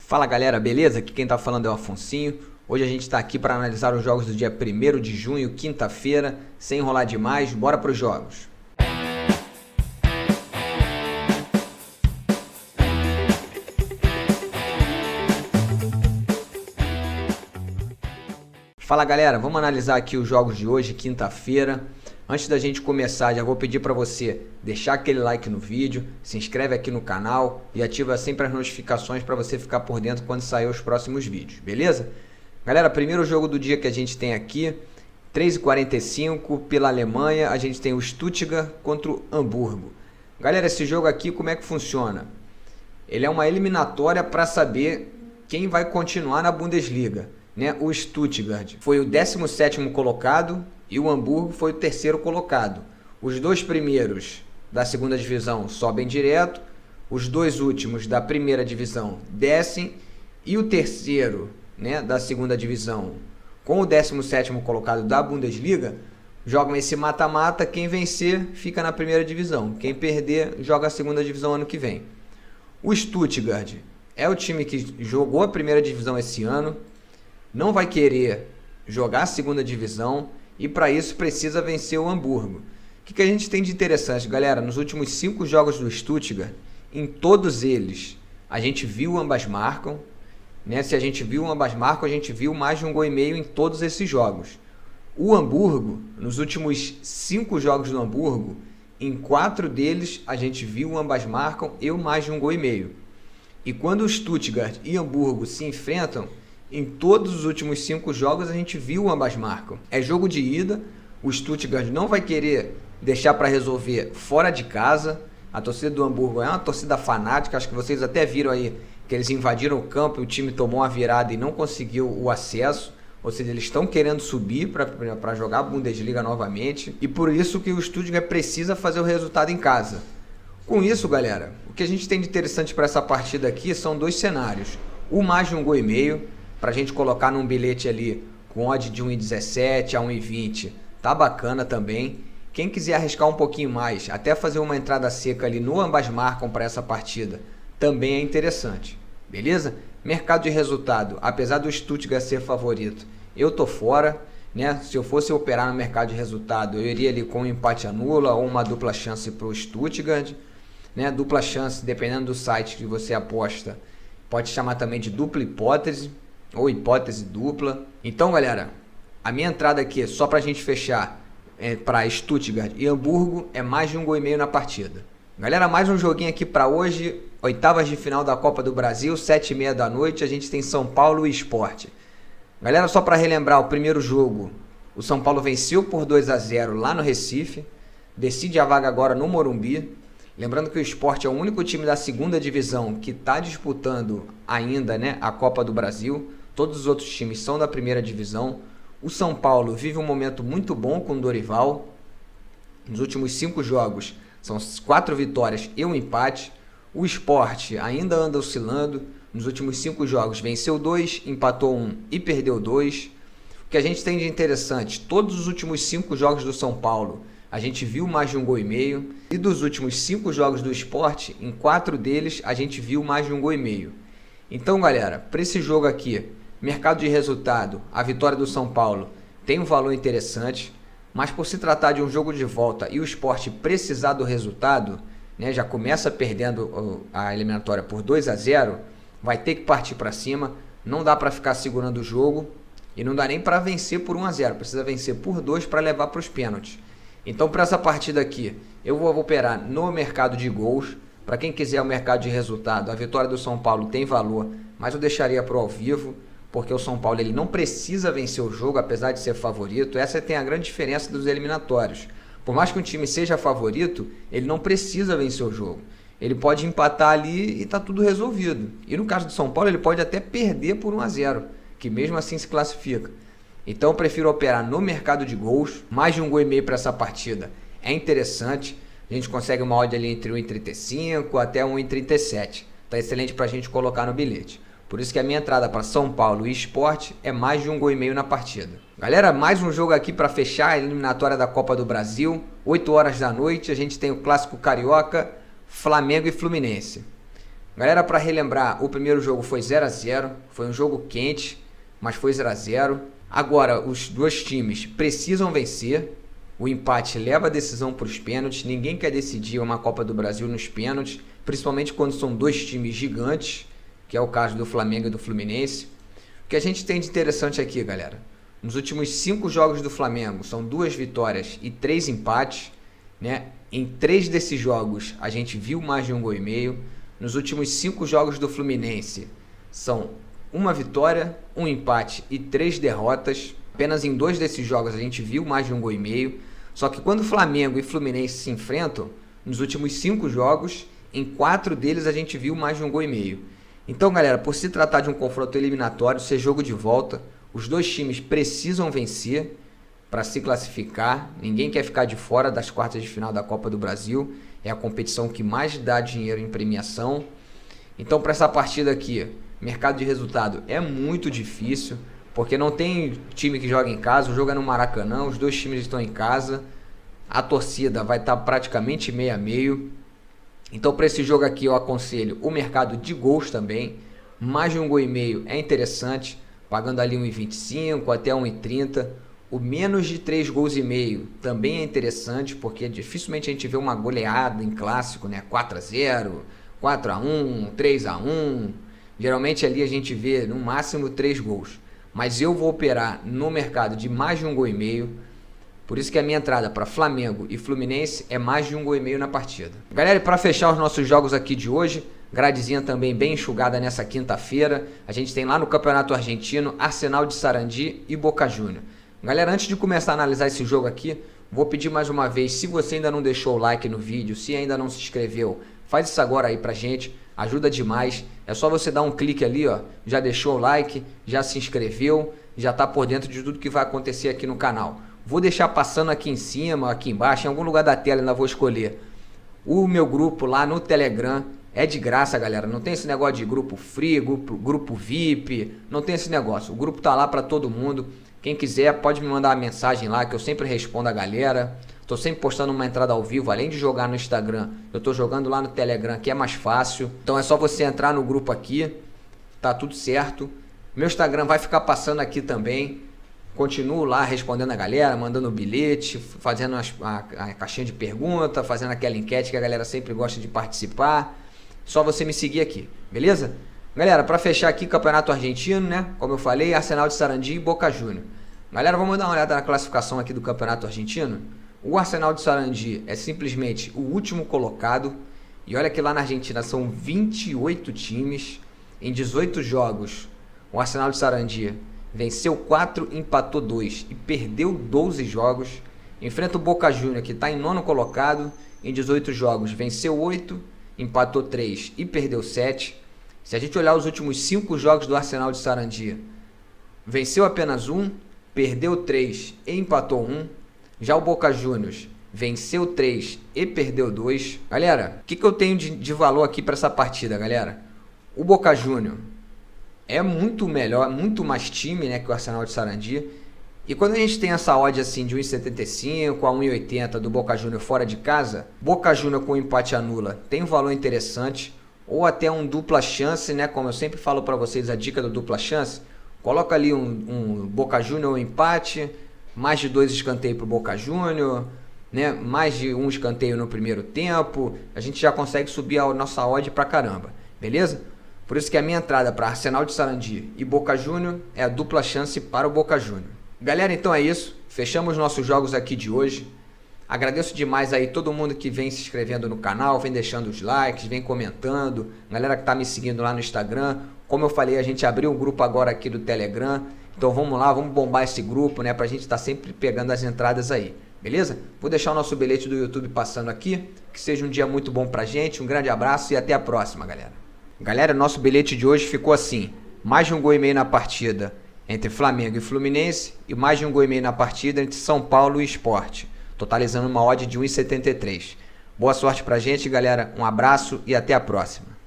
Fala galera, beleza? Aqui quem tá falando é o Afonsinho. Hoje a gente está aqui para analisar os jogos do dia 1º de junho, quinta-feira. Sem enrolar demais, bora para os jogos. Fala galera, vamos analisar aqui os jogos de hoje, quinta-feira. Antes da gente começar, já vou pedir para você deixar aquele like no vídeo, se inscreve aqui no canal e ativa sempre as notificações para você ficar por dentro quando sair os próximos vídeos, beleza? Galera, primeiro jogo do dia que a gente tem aqui, 3h45 pela Alemanha, a gente tem o Stuttgart contra o Hamburgo. Galera, esse jogo aqui como é que funciona? Ele é uma eliminatória para saber quem vai continuar na Bundesliga, né? O Stuttgart foi o 17º colocado e o Hamburgo foi o 3º colocado. Os dois primeiros da segunda divisão sobem direto, os dois últimos da primeira divisão descem e o terceiro, né, da segunda divisão com o 17º colocado da Bundesliga jogam esse mata-mata. Quem vencer fica na primeira divisão, quem perder joga a segunda divisão ano que vem. O Stuttgart é o time que jogou a primeira divisão esse ano, não vai querer jogar a segunda divisão e para isso precisa vencer o Hamburgo. O que a gente tem de interessante, galera? Nos últimos 5 jogos do Stuttgart, em todos eles a gente viu ambas marcam, né? Se a gente viu ambas marcam, a gente viu mais de 1,5 gols em todos esses jogos. O Hamburgo, nos últimos 5 jogos do Hamburgo, em 4 deles a gente viu ambas marcam e mais de 1,5 gols. E quando o Stuttgart e Hamburgo se enfrentam, em todos os últimos 5 jogos a gente viu ambas marcam. É jogo de ida, o Stuttgart não vai querer deixar para resolver fora de casa. A torcida do Hamburgo é uma torcida fanática, acho que vocês até viram aí que eles invadiram o campo e o time tomou uma virada e não conseguiu o acesso. Ou seja, eles estão querendo subir para jogar a Bundesliga novamente. E por isso que o Stuttgart precisa fazer o resultado em casa. Com isso, galera, o que a gente tem de interessante para essa partida aqui são 2 cenários. O mais de 1,5 gols, para a gente colocar num bilhete ali com odd de 1,17 a 1,20, tá bacana também. Quem quiser arriscar um pouquinho mais, até fazer uma entrada seca ali no ambas marcam para essa partida, também é interessante, beleza? Mercado de resultado, apesar do Stuttgart ser favorito, eu tô fora, né? Se eu fosse operar no mercado de resultado, eu iria ali com um empate anula ou uma dupla chance para o Stuttgart, né? Dupla chance, dependendo do site que você aposta, pode chamar também de dupla hipótese ou hipótese dupla. Então galera, a minha entrada aqui só para a gente fechar para Stuttgart e Hamburgo é mais de 1,5 gols na partida. Galera, mais um joguinho aqui para hoje, oitavas de final da Copa do Brasil, 7h30 da noite, a gente tem São Paulo e Sport. Galera, só para relembrar o primeiro jogo, o São Paulo venceu por 2-0 lá no Recife, decide a vaga agora no Morumbi. Lembrando que o Sport é o único time da segunda divisão que está disputando ainda, né, a Copa do Brasil. Todos os outros times são da primeira divisão. O São Paulo vive um momento muito bom com o Dorival. Nos últimos 5 jogos são 4 vitórias e um empate. O Sport ainda anda oscilando. Nos últimos 5 jogos venceu 2, empatou 1 e perdeu 2. O que a gente tem de interessante, todos os últimos 5 jogos do São Paulo a gente viu mais de 1,5 gols. E dos últimos 5 jogos do Sport, em 4 deles a gente viu mais de 1,5 gols. Então galera, para esse jogo aqui, mercado de resultado, a vitória do São Paulo tem um valor interessante, mas por se tratar de um jogo de volta e o Sport precisar do resultado, né, já começa perdendo a eliminatória por 2-0, vai ter que partir para cima, não dá para ficar segurando o jogo e não dá nem para vencer por 1-0, precisa vencer por 2 para levar para os pênaltis. Então para essa partida aqui, eu vou operar no mercado de gols. Para quem quiser o mercado de resultado, a vitória do São Paulo tem valor, mas eu deixaria para o ao vivo, porque o São Paulo ele não precisa vencer o jogo, apesar de ser favorito. Essa tem a grande diferença dos eliminatórios. Por mais que um time seja favorito, ele não precisa vencer o jogo. Ele pode empatar ali e está tudo resolvido. E no caso do São Paulo, ele pode até perder por 1-0, que mesmo assim se classifica. Então eu prefiro operar no mercado de gols. Mais de 1,5 gols para essa partida é interessante. A gente consegue uma odd ali entre 1,35 até 1,37. Está excelente para a gente colocar no bilhete. Por isso que a minha entrada para São Paulo e Sport é mais de 1,5 gols na partida. Galera, mais um jogo aqui para fechar a eliminatória da Copa do Brasil. 8 horas da noite, a gente tem o Clássico Carioca, Flamengo e Fluminense. Galera, para relembrar, o primeiro jogo foi 0 a 0, foi um jogo quente, mas foi 0 a 0. Agora, os dois times precisam vencer. O empate leva a decisão para os pênaltis. Ninguém quer decidir uma Copa do Brasil nos pênaltis, principalmente quando são dois times gigantes, que é o caso do Flamengo e do Fluminense. O que a gente tem de interessante aqui, galera, nos últimos 5 jogos do Flamengo, são 2 vitórias e 3 empates, né? Em 3 desses jogos, a gente viu mais de 1,5 gols. Nos últimos 5 jogos do Fluminense, são 1 vitória, 1 empate e 3 derrotas. Apenas em 2 desses jogos, a gente viu mais de 1,5 gols. Só que quando Flamengo e Fluminense se enfrentam, nos últimos 5 jogos, em 4 deles a gente viu mais de 1,5 gols. Então, galera, por se tratar de um confronto eliminatório, ser jogo de volta, os dois times precisam vencer para se classificar. Ninguém quer ficar de fora das quartas de final da Copa do Brasil. É a competição que mais dá dinheiro em premiação. Então, para essa partida aqui, mercado de resultado é muito difícil, porque não tem time que joga em casa, o jogo é no Maracanã, os dois times estão em casa, a torcida vai estar praticamente meio a meio. Então, para esse jogo aqui, eu aconselho o mercado de gols também. Mais de 1,5 gols é interessante, pagando ali 1,25 até 1,30. O menos de 3,5 gols também é interessante, porque dificilmente a gente vê uma goleada em clássico, né? 4 a 0, 4 a 1, 3 a 1. Geralmente ali a gente vê no máximo 3 gols. Mas eu vou operar no mercado de mais de 1,5 gols. Por isso que a minha entrada para Flamengo e Fluminense é mais de 1,5 gols na partida. Galera, para fechar os nossos jogos aqui de hoje, gradezinha também bem enxugada nessa quinta-feira. A gente tem lá no Campeonato Argentino, Arsenal de Sarandi e Boca Juniors. Galera, antes de começar a analisar esse jogo aqui, vou pedir mais uma vez, se você ainda não deixou o like no vídeo, se ainda não se inscreveu, faz isso agora aí pra gente, ajuda demais. É só você dar um clique ali, ó, já deixou o like, já se inscreveu, já tá por dentro de tudo que vai acontecer aqui no canal. Vou deixar passando aqui em cima, aqui embaixo, em algum lugar da tela ainda vou escolher o meu grupo lá no Telegram. É de graça, galera, não tem esse negócio de grupo free, grupo VIP, não tem esse negócio. O grupo tá lá pra todo mundo. Quem quiser pode me mandar uma mensagem lá que eu sempre respondo a galera. Tô sempre postando uma entrada ao vivo, além de jogar no Instagram, eu tô jogando lá no Telegram, que é mais fácil. Então é só você entrar no grupo aqui, tá tudo certo. Meu Instagram vai ficar passando aqui também. Continuo lá respondendo a galera, mandando bilhete, fazendo a caixinha de pergunta, fazendo aquela enquete que a galera sempre gosta de participar. Só você me seguir aqui, beleza? Galera, para fechar aqui, Campeonato Argentino, né? Como eu falei, Arsenal de Sarandi e Boca Juniors. Galera, vamos dar uma olhada na classificação aqui do Campeonato Argentino. O Arsenal de Sarandi é simplesmente o último colocado. E olha que lá na Argentina são 28 times. Em 18 jogos, o Arsenal de Sarandi venceu 4, empatou 2 e perdeu 12 jogos. Enfrenta o Boca Juniors, que está em 9º colocado. Em 18 jogos, venceu 8, empatou 3 e perdeu 7. Se a gente olhar os últimos 5 jogos do Arsenal de Sarandi, venceu apenas 1, perdeu 3 e empatou 1. Já o Boca Juniors venceu 3 e perdeu 2. Galera, o que eu tenho de valor aqui para essa partida, galera? O Boca Juniors é muito melhor, muito mais time, né, que o Arsenal de Sarandi. E quando a gente tem essa odd assim de 1,75 a 1,80 do Boca Juniors fora de casa, Boca Juniors com empate anula tem um valor interessante. Ou até um dupla chance, né? Como eu sempre falo para vocês, a dica do dupla chance. Coloca ali um Boca Juniors, um empate, mais de 2 escanteios para o Boca Juniors, né? Mais de um escanteio no primeiro tempo. A gente já consegue subir a nossa odd pra caramba, beleza? Por isso que a minha entrada para Arsenal de Sarandi e Boca Juniors é a dupla chance para o Boca Juniors. Galera, então é isso. Fechamos nossos jogos aqui de hoje. Agradeço demais aí todo mundo que vem se inscrevendo no canal, vem deixando os likes, vem comentando, galera que tá me seguindo lá no Instagram. Como eu falei, a gente abriu um grupo agora aqui do Telegram, então vamos lá, vamos bombar esse grupo, né, pra gente estar sempre pegando as entradas aí, beleza? Vou deixar o nosso bilhete do YouTube passando aqui, que seja um dia muito bom pra gente, um grande abraço e até a próxima, galera. Galera, nosso bilhete de hoje ficou assim, mais de 1,5 gols na partida entre Flamengo e Fluminense e mais de 1,5 gols na partida entre São Paulo e Sport. Totalizando uma odd de 1,73. Boa sorte pra gente, galera. Um abraço e até a próxima.